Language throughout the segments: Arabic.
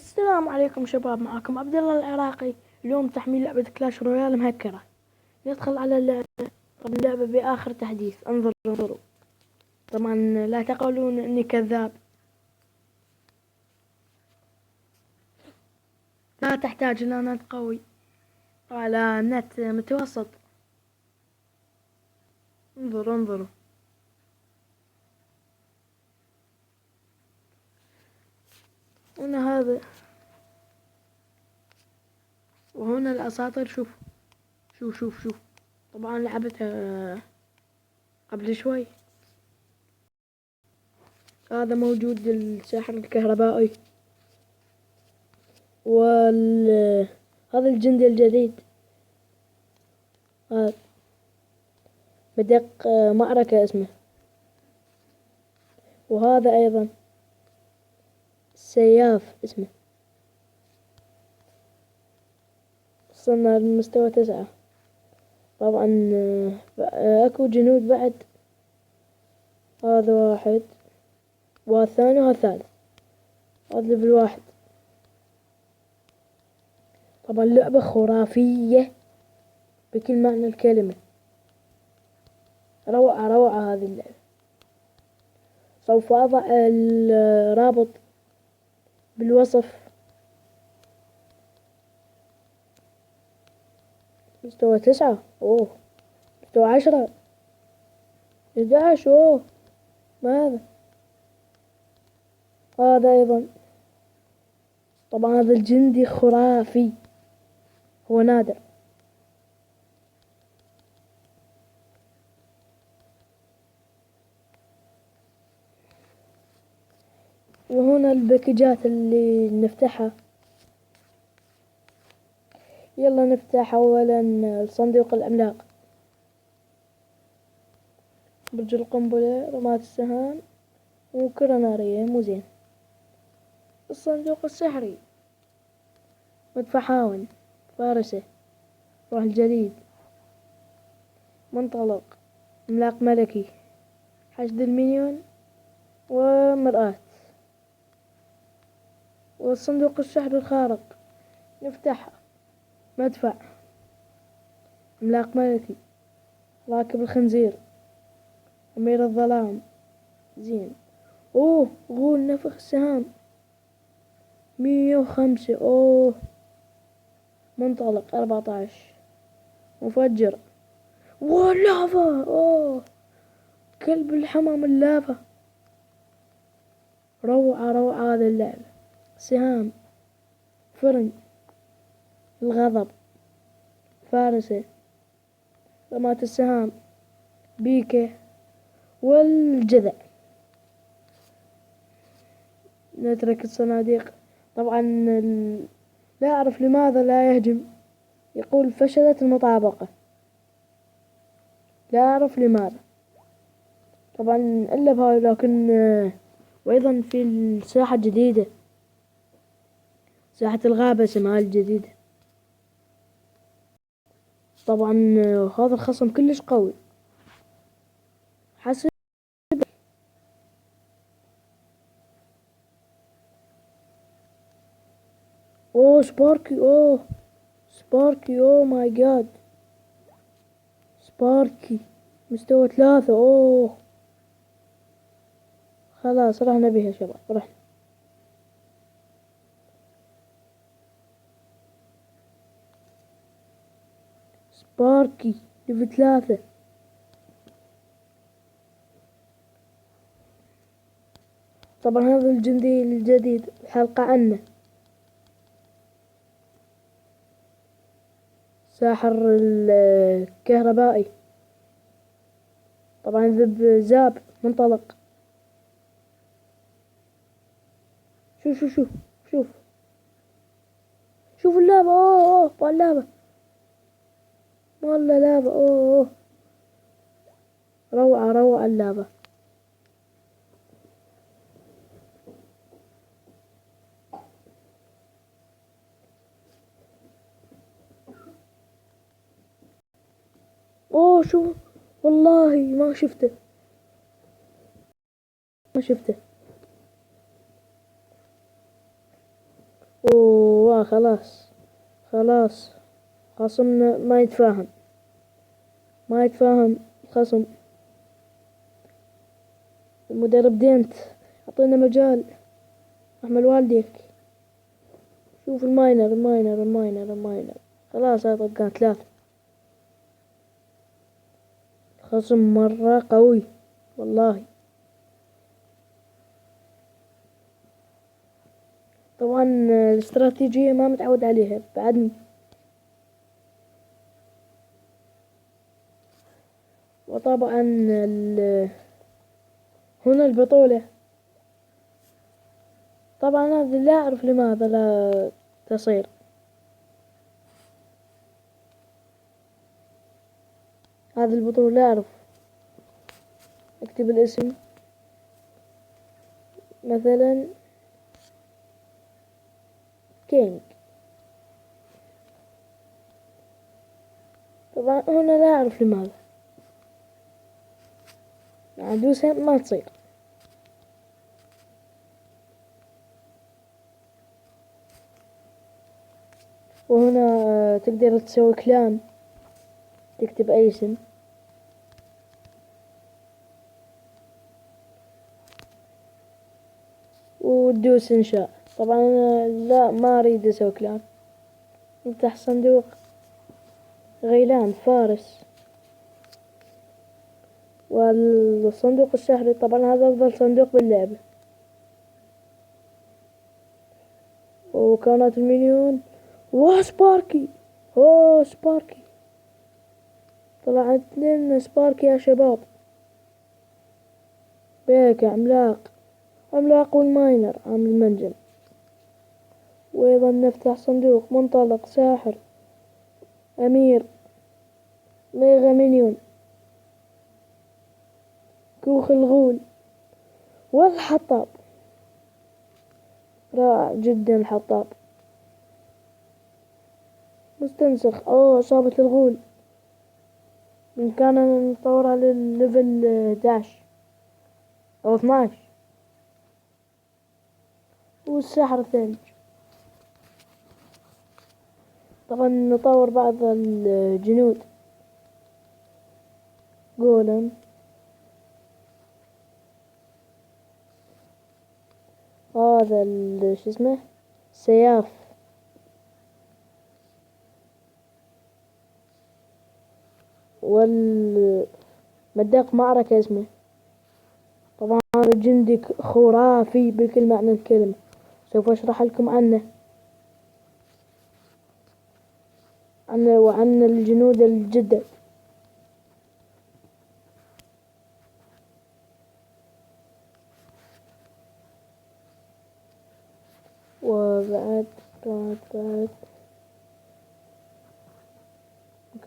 السلام عليكم شباب، معكم عبد الله العراقي. اليوم تحميل لعبة كلاش رويال مهكرة. ندخل على اللعبة. طبعا اللعبة بآخر تحديث. انظروا. طبعا لا تقولون اني كذاب. لا تحتاج الى نت قوي، على نت متوسط. انظروا. هنا هذا، وهنا الاساطير. شوف. طبعا لعبتها قبل شوي. هذا موجود الساحر الكهربائي، هذا الجندي الجديد. هذا بدق معركة اسمه. وهذا أيضا سياف اسمه. وصلنا لمستوى 9. طبعا اكو جنود بعد. هذا واحد، والثاني والثالث. هذا ليفل 1. طبعا لعبة خرافية بكل معنى الكلمة. روعة هذه اللعبة. سوف أضع الرابط بالوصف. مستوى 9. مستوى 10. 11. ما هذا أيضا. طبعا هذا الجندي خرافي، هو نادر. وهنا الباكجات اللي نفتحها. يلا نفتح اولا الصندوق العملاق. برج القنبلة، رماة السهام، وكرة نارية مو زين. الصندوق السحري، مدفع هاون، فارسة، روح الجليد، منطلق، عملاق ملكي، حشد المليون، ومرآة. والصندوق السحري الخارق نفتحها. مدفع، عملاق ملكي، راكب الخنزير، أمير الظلام، زين. غول نفخ السهام، 105. منطلق 14. مفجر، لافا. كلب الحمام اللافا. روعة هذه اللعبة. سهام، فرن، الغضب، فارسة، رماة السهام، بيكة، والجذع. نترك الصناديق. طبعا لا أعرف لماذا لا يهجم. يقول فشلت المطابقة. لا أعرف لماذا. طبعا إلا بهاي، لكن وأيضا في الساحة الجديدة، ساحة الغابة اسمها الجديدة. طبعا هذا الخصم كلش قوي. حسب. سباركي. سباركي، ماي جاد. سباركي مستوى 3. خلاص رحنا بها شباب، رحنا. سباركي ليفل 3. طبعا هذا الجندي الجديد، الحلقة عنه. ساحر الكهربائي. طبعا ذب زاب منطلق. شوف شوف اللعبة. اللعبة والله لعبة. روعة اللعبة. شوف، والله ما شفته. اوه خلاص. خلاص. خصمنا ما يتفاهم. ما يتفاهم الخصم. المدرب دينت، اعطينا مجال. احمل والديك. شوف الماينر. خلاص هاي طقات ثلاثة. الخصم مرة قوي والله. طبعا الاستراتيجية ما متعود عليها بعدني. وطبعا هنا البطولة. طبعا هذا لا أعرف لماذا لا تصير. هذه البطولة لا أعرف. اكتب الاسم مثلا كينج. طبعا هنا لا أعرف لماذا. عدوسة ما تصير. وهنا تقدر تسوي كلان. تكتب أي اسم. وتدوس إنشاء. طبعا أنا لا ما أريد أسوي كلان. نفتح صندوق غيلان فارس. والصندوق الشهري طبعا هذا أفضل صندوق باللعبة. وكانت المليون. سباركي. اوه سباركي. طلعت لنا سباركي يا شباب. بيك عملاق والماينر عامل المنجم. وأيضا نفتح صندوق منطلق ساحر أمير ميغا مليون كوخ الغول والحطاب. رائع جدا الحطاب. مستنسخ. إصابة الغول. بإمكاننا نطورها للليفل 11 أو 12. والسحر ثلج. طبعا نطور بعض الجنود. جولم. هذا شو اسمه سياف. والمداق معركة اسمه. طبعا هذا جندي خرافي بكل معنى الكلمة. سوف أشرح لكم عنه وعن الجنود الجدد. وبعد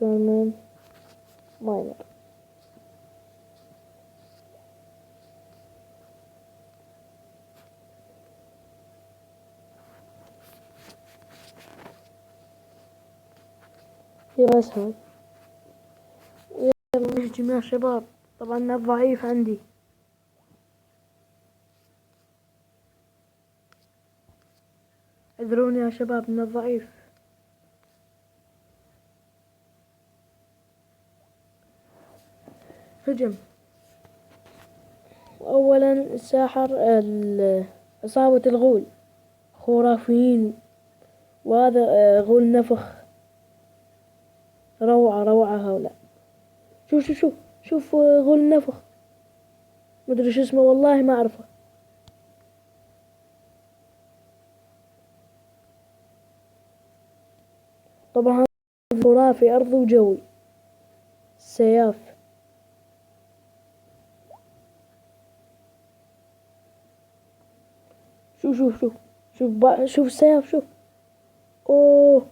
كمان ماينر. بس هاي. يلا نهجم يا شباب. طبعا الضعيف عندي. اعذروني يا شباب من الضعيف. هجم. أولا الساحر إصابة الغول خرافيين. وهذا غول نفخ. روعة هؤلاء. شوف غول نفخ. مدري شو اسمه والله ما أعرفه. طبعا خرافي أرضي وجوي. سياف. شوف السياف شوف. اوه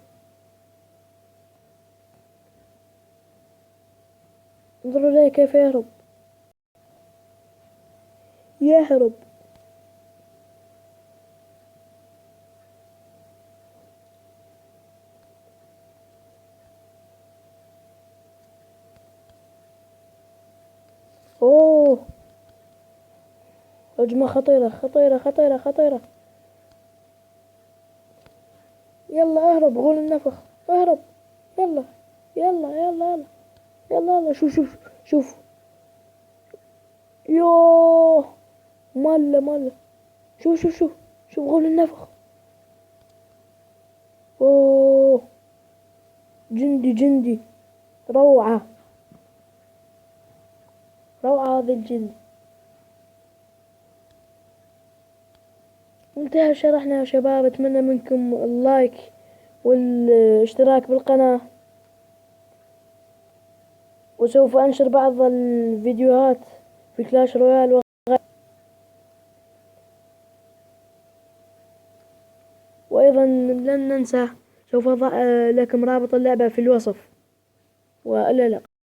انظروا ليه كيف يهرب. اوه هجمة خطيرة. يلا اهرب غول النفخ، اهرب. يلا يلا يلا يلا يلا يلا. شوف شوف شوف. يوه. ملا. شوف شوف شوف. شوف غول النفخ. اوه. جندي. روعة. روعة هذا الجندي. انتهى شرحنا يا شباب، اتمنى منكم اللايك والاشتراك بالقناة، وسوف انشر بعض الفيديوهات في كلاش رويال وايضا لن ننسى سوف اضع لكم رابط اللعبة في الوصف، والى اللقاء.